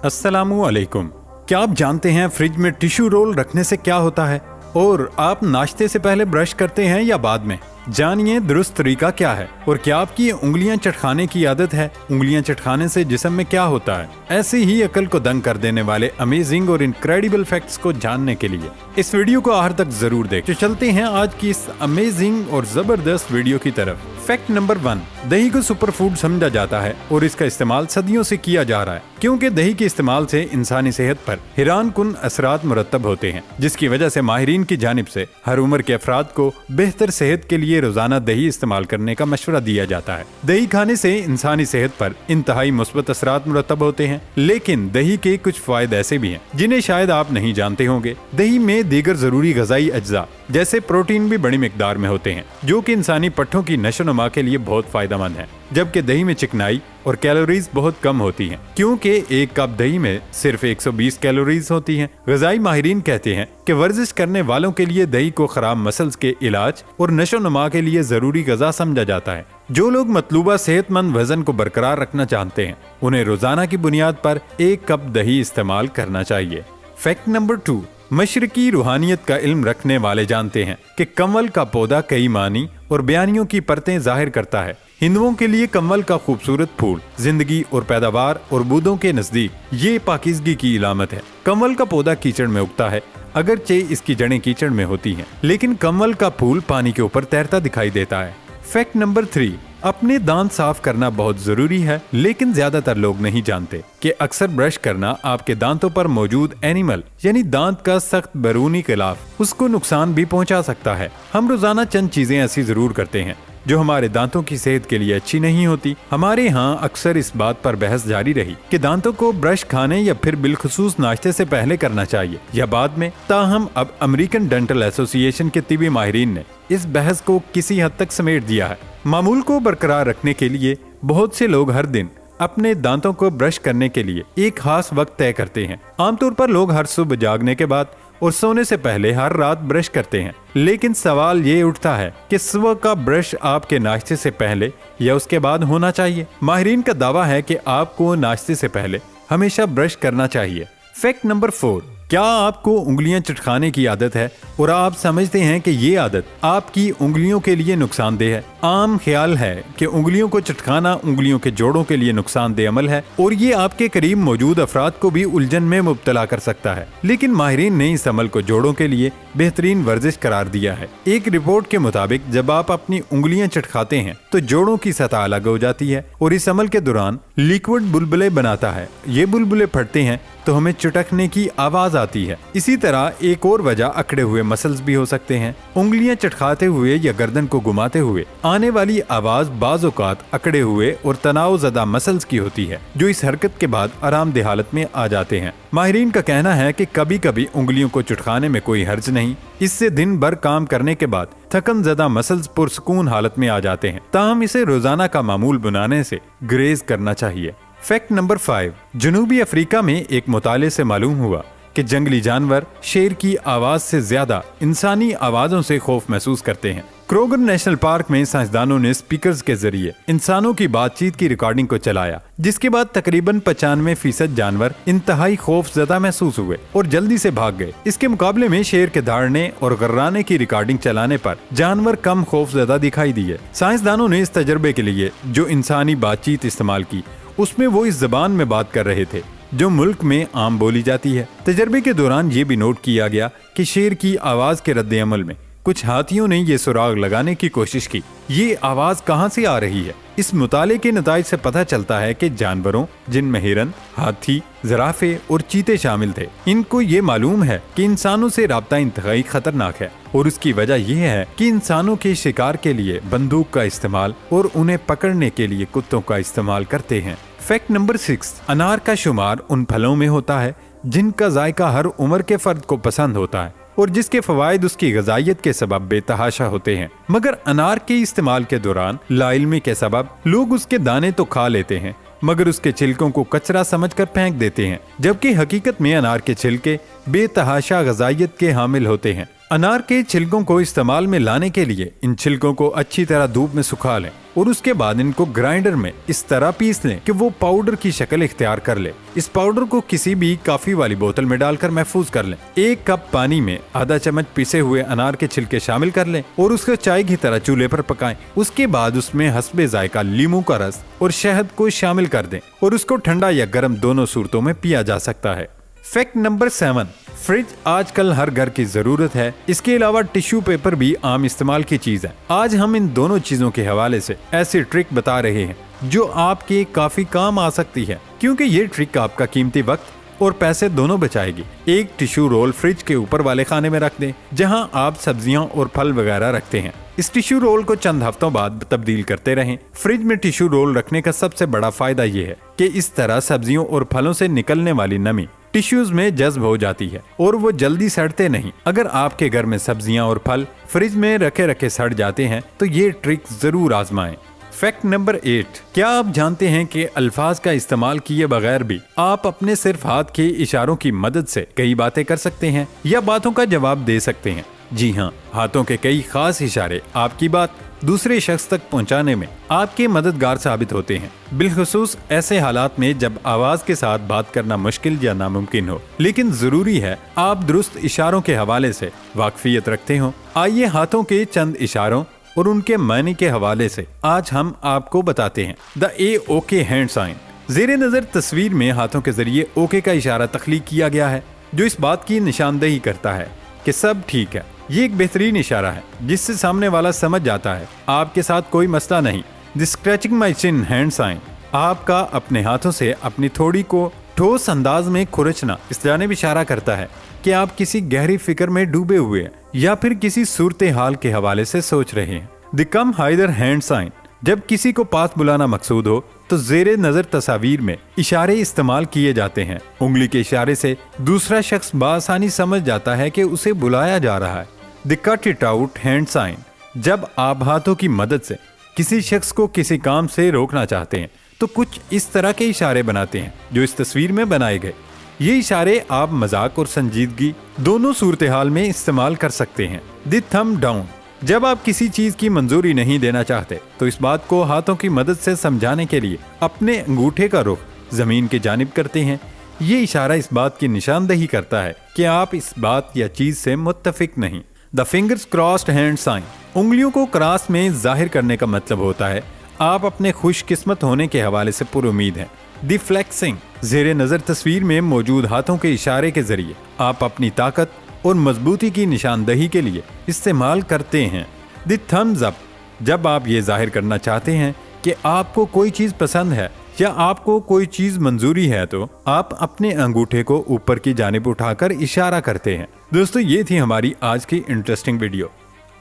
अस्सलामुअलैकुम। क्या आप जानते हैं फ्रिज में टिश्यू रोल रखने से क्या होता है और आप नाश्ते से पहले ब्रश करते हैं या बाद में? जानिए दुरुस्त तरीका क्या है और क्या आपकी उंगलियां चटखाने की आदत है? उंगलियां चटखाने से जिस्म में क्या होता है? ऐसे ही अकल को दंग कर देने वाले अमेजिंग और इनक्रेडिबल फैक्ट्स को जानने के लिए इस वीडियो को आखिर तक जरूर देखें। तो चलते हैं आज की इस अमेजिंग और जबरदस्त वीडियो की तरफ। फैक्ट नंबर 1, दही को सुपर फूड समझा जाता है और इसका इस्तेमाल सदियों से किया जा रहा है क्योंकि दही के इस्तेमाल से इंसानी सेहत पर हैरान कुन असरात मुरतब होते हैं, जिसकी वजह से माहिरीन की जानिब से हर उम्र के अफराद को बेहतर सेहत के लिए रोजाना दही इस्तेमाल करने का मशवरा दिया जाता है। दही खाने से इंसानी सेहत पर इंतहाई मुस्बत असरात मुरतब होते हैं, लेकिन दही के कुछ फायदे ऐसे भी हैं जिन्हें शायद आप नहीं जानते होंगे। दही में दीगर जरूरी ग़िज़ाई अज्जा जैसे प्रोटीन भी बड़ी मिकदार में होते हैं, जो कि इंसानी पट्ठों की नशोनुमा के लिए बहुत फायदेमंद है, जबकि दही में चिकनाई और कैलोरीज बहुत कम होती हैं क्योंकि एक कप दही में सिर्फ 120 कैलोरीज होती हैं। ग़िज़ाई माहिरीन कहते हैं कि वर्जिश करने वालों के लिए दही को खराब मसल्स के इलाज और नशोनुमा के लिए जरूरी ग़िज़ा समझा जाता है। जो लोग मतलूबा सेहतमंद वजन को बरकरार रखना चाहते हैं, उन्हें रोजाना की बुनियाद पर 1 कप दही इस्तेमाल करना चाहिए। फैक्ट नंबर 2, मशरकी रूहानियत का इल्म रखने वाले जानते हैं कि कमल का पौधा कई मानी और बयानियों की परतें जाहिर करता है। हिंदुओं के लिए कमल का खूबसूरत फूल जिंदगी और पैदावार और बुद्धों के नजदीक ये पाकीज़गी की इलामत है। कमल का पौधा कीचड़ में उगता है, अगरचे इसकी जड़ें कीचड़ में होती हैं, लेकिन कमल का फूल पानी के ऊपर तैरता दिखाई देता है। फैक्ट नंबर 3, अपने दांत साफ करना बहुत जरूरी है, लेकिन ज्यादातर लोग नहीं जानते कि अक्सर ब्रश करना आपके दांतों पर मौजूद एनिमल यानी दांत का सख्त बैरूनी गिलाफ उसको नुकसान भी पहुंचा सकता है। हम रोजाना चंद चीजें ऐसी जरूर करते हैं जो हमारे दांतों की सेहत के लिए अच्छी नहीं होती। हमारे यहाँ अक्सर इस बात पर बहस जारी रही कि दांतों को ब्रश खाने या फिर बिलखुसूस नाश्ते से पहले करना चाहिए या बाद में। ताहम अब अमेरिकन डेंटल एसोसिएशन के तिबी माहिरीन ने इस बहस को किसी हद तक समेट दिया है। मामूल को बरकरार रखने के लिए बहुत से लोग हर दिन अपने दांतों को ब्रश करने के लिए एक खास वक्त तय करते हैं। आमतौर पर लोग हर सुबह जागने के बाद और सोने से पहले हर रात ब्रश करते हैं, लेकिन सवाल ये उठता है कि सुबह का ब्रश आपके नाश्ते से पहले या उसके बाद होना चाहिए। माहिरीन का दावा है कि आपको नाश्ते से पहले हमेशा ब्रश करना चाहिए। फैक्ट नंबर 4, क्या आपको उंगलियां चटखाने की आदत है और आप समझते हैं कि ये आदत आपकी उंगलियों के लिए नुकसानदेह है? आम ख्याल है कि उंगलियों को चटखाना उंगलियों के जोड़ों के लिए नुकसानदेह अमल है और ये आपके करीब मौजूद अफराद को भी उलझन में मुब्तला कर सकता है, लेकिन माहिरीन ने इस अमल को जोड़ों के लिए बेहतरीन वर्जिश करार दिया है। एक रिपोर्ट के मुताबिक जब आप अपनी उंगलियां चटखाते हैं तो जोड़ों की सतह अलग हो जाती है और इस अमल के दौरान लिक्विड बुलबुले बनाता है। ये बुलबुले फटते हैं तो हमें चुटकने की आवाज आती है। इसी तरह एक और वजह अकड़े हुए मसल्स भी हो सकते हैं। उंगलियां चटखाते हुए या गर्दन को घुमाते हुए आने वाली आवाज बाज़ औक़ात अकड़े हुए और तनाव ज़दा मसल्स की होती है, जो इस हरकत के बाद आरामदेह हालत में आ जाते हैं। माहिरीन का कहना है कि कभी कभी उंगलियों को चुटखाने में कोई हर्ज नहीं, इससे दिन भर काम करने के बाद थकन ज़दा मसल्स पुरसुकून हालत में आ जाते हैं। ताहम इसे रोजाना का मामूल बनाने से ग्रेज करना चाहिए। फैक्ट नंबर 5, जनूबी अफ्रीका में एक मुताले से मालूम हुआ कि जंगली जानवर शेर की आवाज से ज्यादा इंसानी आवाजों से खौफ महसूस करते हैं। क्रोगर नेशनल पार्क में साइंसदानों ने स्पीकर्स के जरिए इंसानों की बातचीत की रिकॉर्डिंग को चलाया, जिसके बाद तकरीबन 95% जानवर इंतहाई खौफजदा महसूस हुए और जल्दी से भाग गए। इसके मुकाबले में शेर के दहाड़ने और गर्राने की रिकॉर्डिंग चलाने पर जानवर कम खौफजदा दिखाई दिए। साइंसदानों ने इस तजर्बे के लिए जो इंसानी बातचीत इस्तेमाल की, उसमें वो इस जबान में बात कर रहे थे जो मुल्क में आम बोली जाती है। तजर्बे के दौरान ये भी नोट किया गया कि शेर की आवाज के रद्द अमल में कुछ हाथियों ने ये सुराग लगाने की कोशिश की, ये आवाज कहाँ से आ रही है। इस मुताले के नताइज से पता चलता है कि जानवरों जिनमें हिरन, हाथी, ज़राफ़े और चीते शामिल थे, इनको ये मालूम है कि इंसानों से राब्ता इंतहाई खतरनाक है और उसकी वजह यह है कि इंसानों के शिकार के लिए बंदूक का इस्तेमाल और उन्हें पकड़ने के लिए कुत्तों का इस्तेमाल करते हैं। फैक्ट नंबर 6, अनार का शुमार उन फलों में होता है जिनका जायका हर उम्र के फर्द को पसंद होता है और जिसके फवायद उसकी ग़िज़ाइयत के सबब बेतहाशा होते हैं, मगर अनार के इस्तेमाल के दौरान लाइल्मी के सबब लोग उसके दाने तो खा लेते हैं मगर उसके छिलकों को कचरा समझकर फेंक देते हैं, जबकि हकीकत में अनार के छिलके बेतहाशा ग़िज़ाइयत के हामिल होते हैं। अनार के छिलकों को इस्तेमाल में लाने के लिए इन छिलकों को अच्छी तरह धूप में सुखा लें और उसके बाद इनको ग्राइंडर में इस तरह पीस लें कि वो पाउडर की शक्ल इख्तियार कर ले। इस पाउडर को किसी भी काफी वाली बोतल में डालकर महफूज कर लें। 1 कप पानी में आधा चम्मच पिसे हुए अनार के छिलके शामिल कर लें और उसको चाय की तरह चूल्हे पर पकाएं। उसके बाद उसमें हस्बे जायका लीमू का रस और शहद को शामिल कर दें और उसको ठंडा या गर्म दोनों सूरतों में पिया जा सकता है। फैक्ट नंबर 7, फ्रिज आजकल हर घर की जरूरत है। इसके अलावा टिश्यू पेपर भी आम इस्तेमाल की चीज है। आज हम इन दोनों चीजों के हवाले से ऐसी ट्रिक बता रहे हैं जो आपके काफी काम आ सकती है, क्योंकि ये ट्रिक आपका कीमती वक्त और पैसे दोनों बचाएगी। एक टिश्यू रोल फ्रिज के ऊपर वाले खाने में रख दें जहां आप सब्जियां और फल वगैरह रखते हैं। इस टिश्यू रोल को चंद हफ्तों बाद तब्दील करते रहें। फ्रिज में टिश्यू रोल रखने का सबसे बड़ा फायदा ये है कि इस तरह सब्जियों और फलों से निकलने वाली नमी टिश्यूज में जज्ब हो जाती है और वो जल्दी सड़ते नहीं। अगर आपके घर में सब्जियां और फल फ्रिज में रखे रखे सड़ जाते हैं तो ये ट्रिक जरूर आजमाएं। फैक्ट नंबर 8, क्या आप जानते हैं कि अल्फाज का इस्तेमाल किए बगैर भी आप अपने सिर्फ हाथ के इशारों की मदद से कई बातें कर सकते हैं या बातों का जवाब दे सकते हैं। जी हाँ, हाथों के कई खास इशारे आपकी बात दूसरे शख्स तक पहुंचाने में आपके मददगार साबित होते हैं, बिलखुसूस ऐसे हालात में जब आवाज के साथ बात करना मुश्किल या नामुमकिन हो। लेकिन जरूरी है आप दुरुस्त इशारों के हवाले से वाकफियत रखते हो। आइए हाथों के चंद इशारों और उनके मायने के हवाले से आज हम आपको बताते हैं। The okay hand sign. जेरे नजर तस्वीर में हाथों के जरिए ओके का इशारा तख्लीक किया गया है जो इस बात की निशानदेही करता है कि सब ठीक है। ये एक बेहतरीन इशारा है जिससे सामने वाला समझ जाता है आपके साथ कोई मसला नहीं। The scratching my chin hand sign. आपका अपने हाथों से अपनी थोड़ी को ठोस अंदाज में खुरचना इस जानिब इशारा करता है कि आप किसी गहरी फिक्र में डूबे हुए हैं या फिर किसी सूरत हाल के हवाले से सोच रहे हैं। The come hither hand sign. जब किसी को पास बुलाना मकसूद हो तो जेरे नजर तस्वीर में इशारे इस्तेमाल किए जाते हैं। उंगली के इशारे से दूसरा शख्स बासानी समझ जाता है कि उसे बुलाया जा रहा है। The cut it out hand sign. जब आप हाथों की मदद से किसी शख्स को किसी काम से रोकना चाहते हैं तो कुछ इस तरह के इशारे बनाते हैं जो इस तस्वीर में बनाए गए। ये इशारे आप मजाक और संजीदगी दोनों सूरत हाल में इस्तेमाल कर सकते हैं। The thumb down. जब आप किसी चीज की मंजूरी नहीं देना चाहते तो इस बात को हाथों की मदद से समझाने के लिए अपने अंगूठे का रुख जमीन की जानिब करते हैं। ये इशारा इस बात की निशानदेही करता है कि आप इस बात या चीज से मुत्तफिक नहीं। The fingers crossed hand sign. उंगलियों को क्रॉस में जाहिर करने का मतलब होता है आप अपने खुशकिस्मत होने के हवाले से पुरुमीद हैं। The flexing. जेरे नजर तस्वीर में मौजूद हाथों के इशारे के जरिए आप अपनी ताकत और मजबूती की निशानदही के लिए इस्तेमाल करते हैं। The thumbs up. जब आप ये जाहिर करना चाहते हैं कि आपको कोई चीज पसंद है या आपको कोई चीज मंजूरी है तो आप अपने अंगूठे को ऊपर की जानिब उठाकर इशारा करते हैं। दोस्तों, ये थी हमारी आज की इंटरेस्टिंग वीडियो।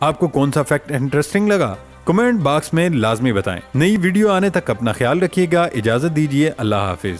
आपको कौन सा फैक्ट इंटरेस्टिंग लगा कमेंट बॉक्स में लाजमी बताएं। नई वीडियो आने तक अपना ख्याल रखिएगा। इजाजत दीजिए। अल्लाह हाफिज।